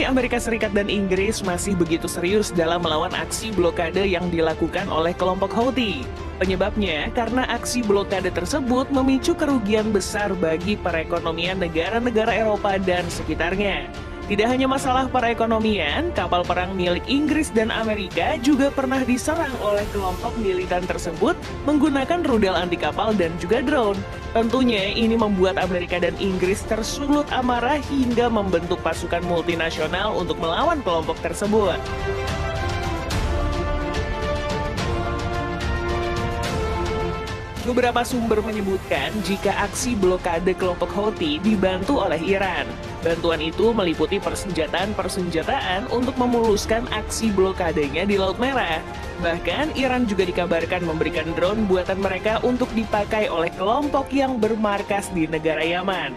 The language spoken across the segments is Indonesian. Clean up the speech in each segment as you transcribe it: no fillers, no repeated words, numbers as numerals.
Amerika Serikat dan Inggris masih begitu serius dalam melawan aksi blokade yang dilakukan oleh kelompok Houthi. Penyebabnya karena aksi blokade tersebut memicu kerugian besar bagi perekonomian negara-negara Eropa dan sekitarnya. Tidak hanya masalah perekonomian, kapal perang milik Inggris dan Amerika juga pernah diserang oleh kelompok militan tersebut menggunakan rudal anti kapal dan juga drone. Tentunya ini membuat Amerika dan Inggris tersulut amarah hingga membentuk pasukan multinasional untuk melawan kelompok tersebut. Beberapa sumber menyebutkan jika aksi blokade kelompok Houthi dibantu oleh Iran. Bantuan itu meliputi persenjataan untuk memuluskan aksi blokadenya di Laut Merah. Bahkan Iran juga dikabarkan memberikan drone buatan mereka untuk dipakai oleh kelompok yang bermarkas di negara Yaman.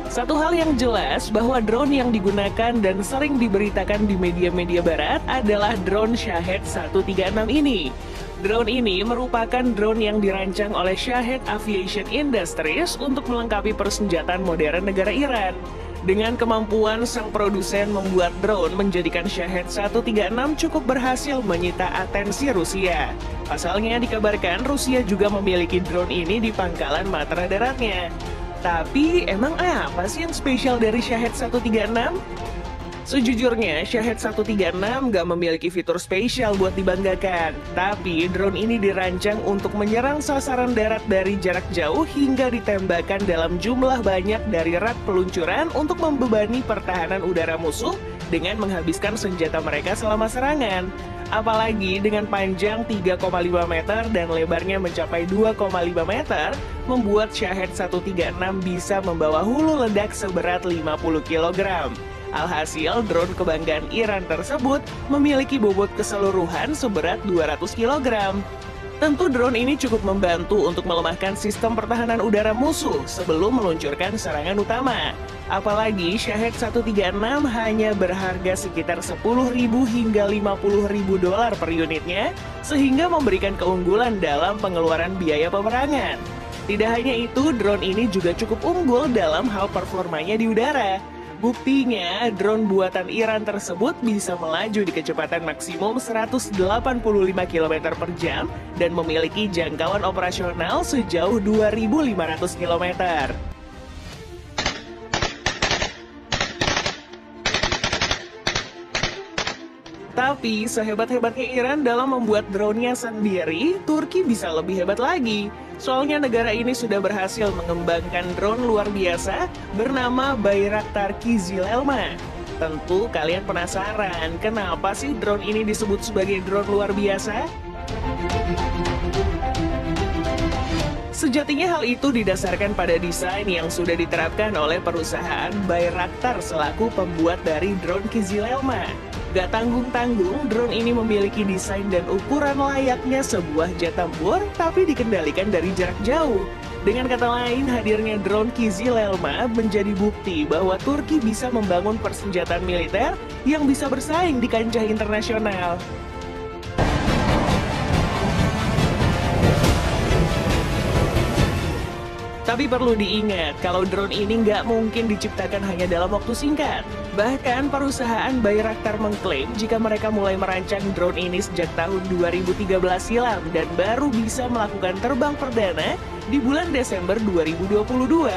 Satu hal yang jelas bahwa drone yang digunakan dan sering diberitakan di media-media barat adalah drone Shahed 136 ini. Drone ini merupakan drone yang dirancang oleh Shahed Aviation Industries untuk melengkapi persenjataan modern negara Iran. Dengan kemampuan sang produsen membuat drone menjadikan Shahed 136 cukup berhasil menyita atensi Rusia. Pasalnya dikabarkan Rusia juga memiliki drone ini di pangkalan matra daratnya. Tapi emang apa sih yang spesial dari Shahed 136? Sejujurnya, Shahed 136 gak memiliki fitur spesial buat dibanggakan. Tapi drone ini dirancang untuk menyerang sasaran darat dari jarak jauh hingga ditembakkan dalam jumlah banyak dari rak peluncuran untuk membebani pertahanan udara musuh dengan menghabiskan senjata mereka selama serangan. Apalagi dengan panjang 3,5 meter dan lebarnya mencapai 2,5 meter, membuat Shahed 136 bisa membawa hulu ledak seberat 50 kg. Alhasil, drone kebanggaan Iran tersebut memiliki bobot keseluruhan seberat 200 kg. Tentu drone ini cukup membantu untuk melemahkan sistem pertahanan udara musuh sebelum meluncurkan serangan utama. Apalagi Shahed 136 hanya berharga sekitar 10.000 hingga 50.000 dolar per unitnya, sehingga memberikan keunggulan dalam pengeluaran biaya peperangan. Tidak hanya itu, drone ini juga cukup unggul dalam hal performanya di udara. Buktinya, drone buatan Iran tersebut bisa melaju di kecepatan maksimum 185 km per jam dan memiliki jangkauan operasional sejauh 2.500 km. Tapi sehebat-hebatnya Iran dalam membuat drone-nya sendiri, Turki bisa lebih hebat lagi. Soalnya negara ini sudah berhasil mengembangkan drone luar biasa bernama Bayraktar Kizilelma. Tentu kalian penasaran, kenapa sih drone ini disebut sebagai drone luar biasa? Sejatinya hal itu didasarkan pada desain yang sudah diterapkan oleh perusahaan Bayraktar selaku pembuat dari drone Kizilelma. Gak tanggung-tanggung, drone ini memiliki desain dan ukuran layaknya sebuah jet tempur, tapi dikendalikan dari jarak jauh. Dengan kata lain, hadirnya drone Kizilelma menjadi bukti bahwa Turki bisa membangun persenjataan militer yang bisa bersaing di kancah internasional. Tapi perlu diingat, kalau drone ini nggak mungkin diciptakan hanya dalam waktu singkat. Bahkan perusahaan Bayraktar mengklaim jika mereka mulai merancang drone ini sejak tahun 2013 silam dan baru bisa melakukan terbang perdana di bulan Desember 2022.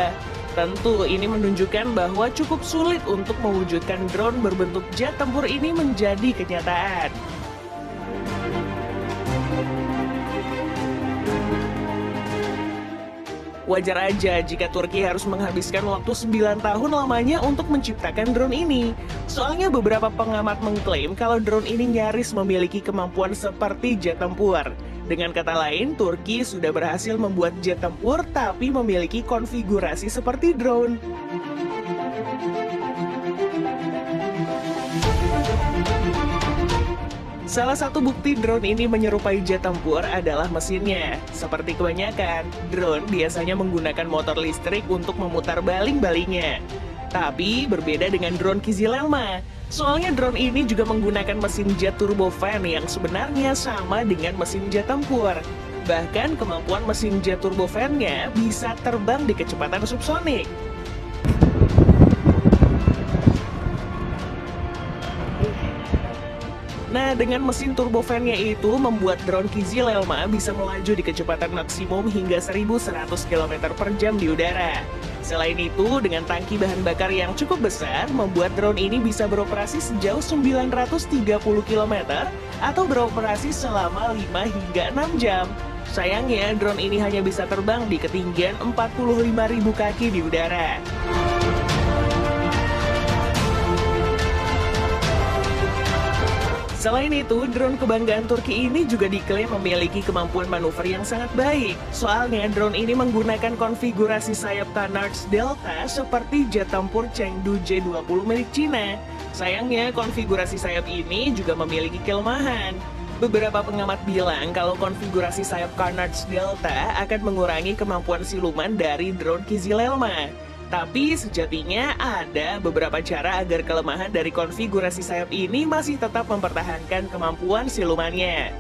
Tentu ini menunjukkan bahwa cukup sulit untuk mewujudkan drone berbentuk jet tempur ini menjadi kenyataan. Wajar aja jika Turki harus menghabiskan waktu 9 tahun lamanya untuk menciptakan drone ini. Soalnya beberapa pengamat mengklaim kalau drone ini nyaris memiliki kemampuan seperti jet tempur. Dengan kata lain, Turki sudah berhasil membuat jet tempur tapi memiliki konfigurasi seperti drone. Salah satu bukti drone ini menyerupai jet tempur adalah mesinnya. Seperti kebanyakan, drone biasanya menggunakan motor listrik untuk memutar baling-balingnya. Tapi berbeda dengan drone Kizilelma. Soalnya drone ini juga menggunakan mesin jet turbofan yang sebenarnya sama dengan mesin jet tempur. Bahkan kemampuan mesin jet turbofan-nya bisa terbang di kecepatan subsonik. Nah, dengan mesin turbofan-nya itu membuat drone Kizil Elma bisa melaju di kecepatan maksimum hingga 1.100 km per jam di udara. Selain itu, dengan tangki bahan bakar yang cukup besar, membuat drone ini bisa beroperasi sejauh 930 km atau beroperasi selama 5 hingga 6 jam. Sayangnya, drone ini hanya bisa terbang di ketinggian 45.000 kaki di udara. Selain itu, drone kebanggaan Turki ini juga diklaim memiliki kemampuan manuver yang sangat baik. Soalnya, drone ini menggunakan konfigurasi sayap Canards Delta seperti jet tempur Chengdu J-20 milik Cina. Sayangnya, konfigurasi sayap ini juga memiliki kelemahan. Beberapa pengamat bilang kalau konfigurasi sayap Canards Delta akan mengurangi kemampuan siluman dari drone Kizil Elma. Tapi sejatinya ada beberapa cara agar kelemahan dari konfigurasi sayap ini masih tetap mempertahankan kemampuan silumannya.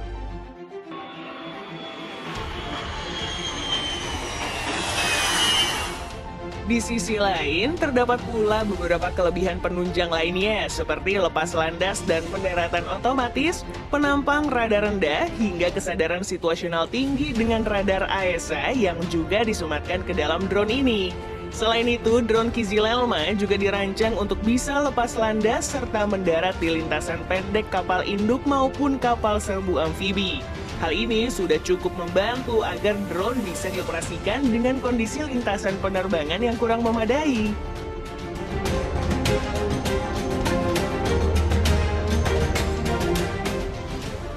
Di sisi lain, terdapat pula beberapa kelebihan penunjang lainnya seperti lepas landas dan pendaratan otomatis, penampang radar rendah, hingga kesadaran situasional tinggi dengan radar AESA yang juga disematkan ke dalam drone ini. Selain itu, drone Kizil Elma juga dirancang untuk bisa lepas landas serta mendarat di lintasan pendek kapal induk maupun kapal serbu amfibi. Hal ini sudah cukup membantu agar drone bisa dioperasikan dengan kondisi lintasan penerbangan yang kurang memadai.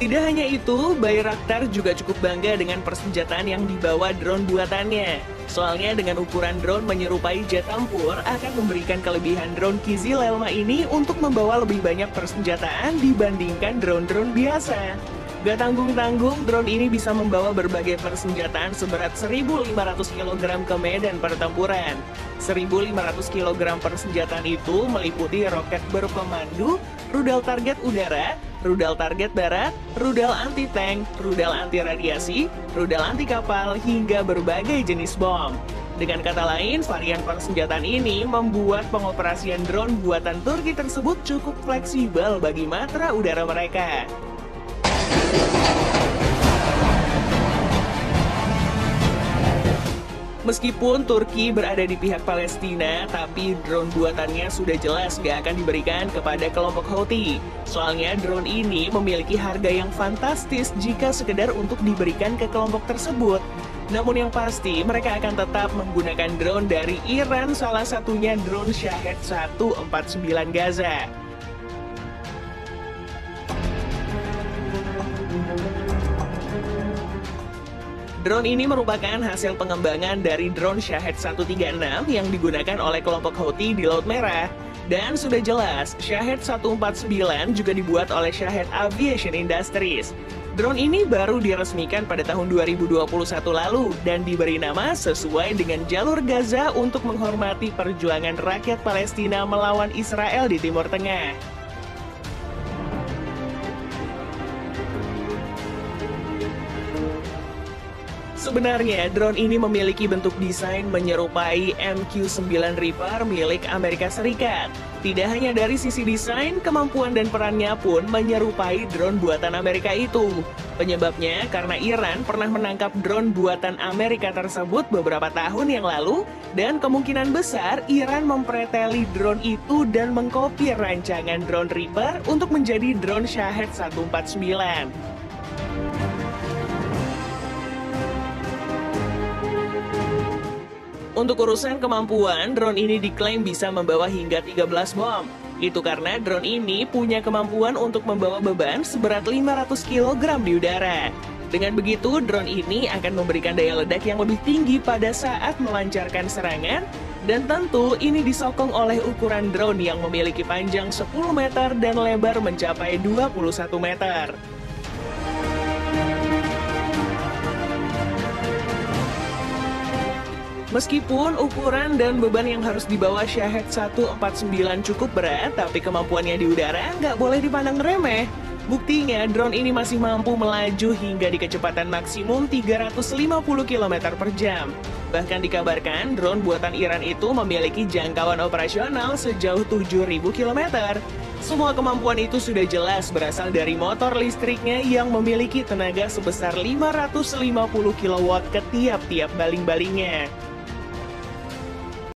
Tidak hanya itu, Bayraktar juga cukup bangga dengan persenjataan yang dibawa drone buatannya. Soalnya dengan ukuran drone menyerupai jet tempur akan memberikan kelebihan drone Kizil Elma ini untuk membawa lebih banyak persenjataan dibandingkan drone-drone biasa. Gak tanggung-tanggung, drone ini bisa membawa berbagai persenjataan seberat 1.500 kg ke medan pertempuran. 1.500 kg persenjataan itu meliputi roket berpemandu, rudal target udara, rudal target darat, rudal anti-tank, rudal anti-radiasi, rudal anti-kapal, hingga berbagai jenis bom. Dengan kata lain, varian persenjataan ini membuat pengoperasian drone buatan Turki tersebut cukup fleksibel bagi matra udara mereka. Meskipun Turki berada di pihak Palestina, tapi drone buatannya sudah jelas gak akan diberikan kepada kelompok Houthi. Soalnya drone ini memiliki harga yang fantastis jika sekedar untuk diberikan ke kelompok tersebut. Namun yang pasti, mereka akan tetap menggunakan drone dari Iran, salah satunya drone Shahed 149 Gaza. Drone ini merupakan hasil pengembangan dari drone Shahed 136 yang digunakan oleh kelompok Houthi di Laut Merah. Dan sudah jelas, Shahed 149 juga dibuat oleh Shahed Aviation Industries. Drone ini baru diresmikan pada tahun 2021 lalu dan diberi nama sesuai dengan jalur Gaza untuk menghormati perjuangan rakyat Palestina melawan Israel di Timur Tengah. Sebenarnya, drone ini memiliki bentuk desain menyerupai MQ-9 Reaper milik Amerika Serikat. Tidak hanya dari sisi desain, kemampuan dan perannya pun menyerupai drone buatan Amerika itu. Penyebabnya karena Iran pernah menangkap drone buatan Amerika tersebut beberapa tahun yang lalu, dan kemungkinan besar Iran mempreteli drone itu dan mengkopi rancangan drone Reaper untuk menjadi drone Shahed 149. Untuk urusan kemampuan, drone ini diklaim bisa membawa hingga 13 bom. Itu karena drone ini punya kemampuan untuk membawa beban seberat 500 kg di udara. Dengan begitu, drone ini akan memberikan daya ledak yang lebih tinggi pada saat melancarkan serangan. Dan tentu ini disokong oleh ukuran drone yang memiliki panjang 10 meter dan lebar mencapai 21 meter. Meskipun ukuran dan beban yang harus dibawa Shahed 149 cukup berat, tapi kemampuannya di udara nggak boleh dipandang remeh. Buktinya, drone ini masih mampu melaju hingga di kecepatan maksimum 350 km per jam. Bahkan dikabarkan, drone buatan Iran itu memiliki jangkauan operasional sejauh 7.000 km. Semua kemampuan itu sudah jelas berasal dari motor listriknya yang memiliki tenaga sebesar 550 kW ke tiap-tiap baling-balingnya.